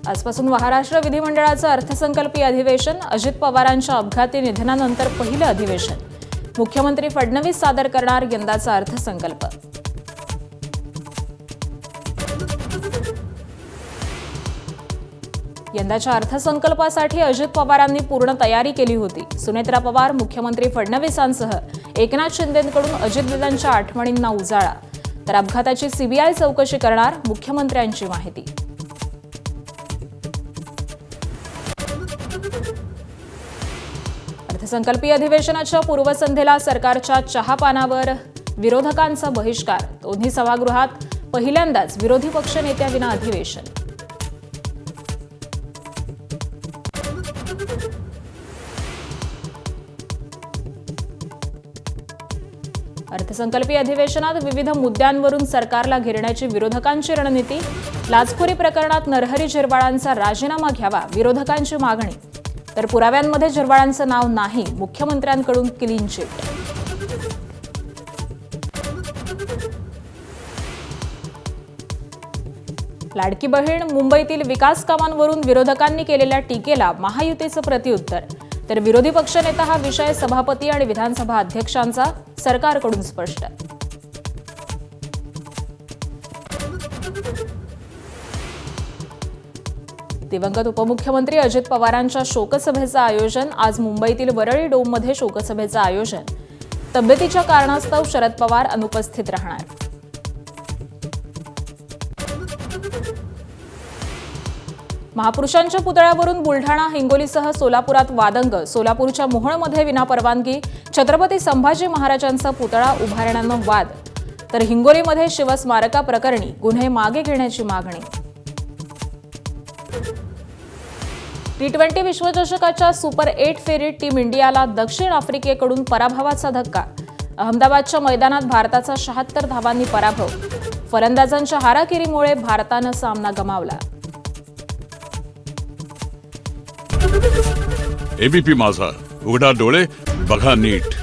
आजपासून महाराष्ट्र विधिमंडळाचं अर्थसंकल्पीय अधिवेशन, अजित पवारांच्या अपघाती निधनानंतर पहिलं अधिवेशन. मुख्यमंत्री फडणवीस सादर करणार यंदाचा अर्थसंकल्प. यंदाच्या अर्थसंकल्पासाठी अजित पवारांनी पूर्ण तयारी केली होती. सुनेत्रा पवार, मुख्यमंत्री फडणवीसांसह एकनाथ शिंदेंकडून अजितदादांच्या आठवणींना उजाळा. तर अपघाताची सीबीआय चौकशी करणार, मुख्यमंत्र्यांची माहिती. अर्थसंकल्पीय अधिवेशनाच्या पूर्वसंध्येला सरकारच्या चहापानावर विरोधकांचा बहिष्कार. दोन्ही सभागृहात पहिल्यांदाच विरोधी पक्षनेत्याविना अधिवेशन. अर्थसंकल्पीय अधिवेशनात विविध मुद्द्यांवरून सरकारला घेरण्याची विरोधकांची रणनीती. लाचखोरी प्रकरणात नरहरी झिरवाळांचा राजीनामा घ्यावा, विरोधकांची मागणी. तर पुराव्यांमध्ये झिरवाळांचं नाव नाही, मुख्यमंत्र्यांकडून क्लीन चिट. लाडकी बहीण, मुंबईतील विकास कामांवरून विरोधकांनी केलेल्या टीकेला महायुतीचं प्रत्युत्तर. तर विरोधी पक्षनेता हा विषय सभापती आणि विधानसभा अध्यक्षांचा, सरकारकडून स्पष्ट. दिवंगत उपमुख्यमंत्री अजित पवारांच्या शोकसभेचं आयोजन. आज मुंबईतील वरळी डोममध्ये शोकसभेचं आयोजन. तब्येतीच्या कारणास्तव शरद पवार अनुपस्थित राहणार. महापुरुषांच्या पुतळ्यावरून बुलढाणा, हिंगोलीसह सोलापुरात वादंग. सोलापूरच्या मोहोळमध्ये विनापरवानगी छत्रपती संभाजी महाराजांचा पुतळा उभारण्यानं वाद. तर हिंगोलीमध्ये शिवस्मारकाप्रकरणी गुन्हे मागे घेण्याची मागणी. T20 विश्वचषकाच्या सुपर 8 फेरीत टीम इंडियाला दक्षिण आफ्रिकेकडून पराभवाचा धक्का. अहमदाबादच्या मैदानात भारताचा 76 धावांनी पराभव. फलंदाजांच्या हाराकिरीमुळे भारतानं सामना गमावला. एबीपी माझा, उघडा डोळे बघा नीट.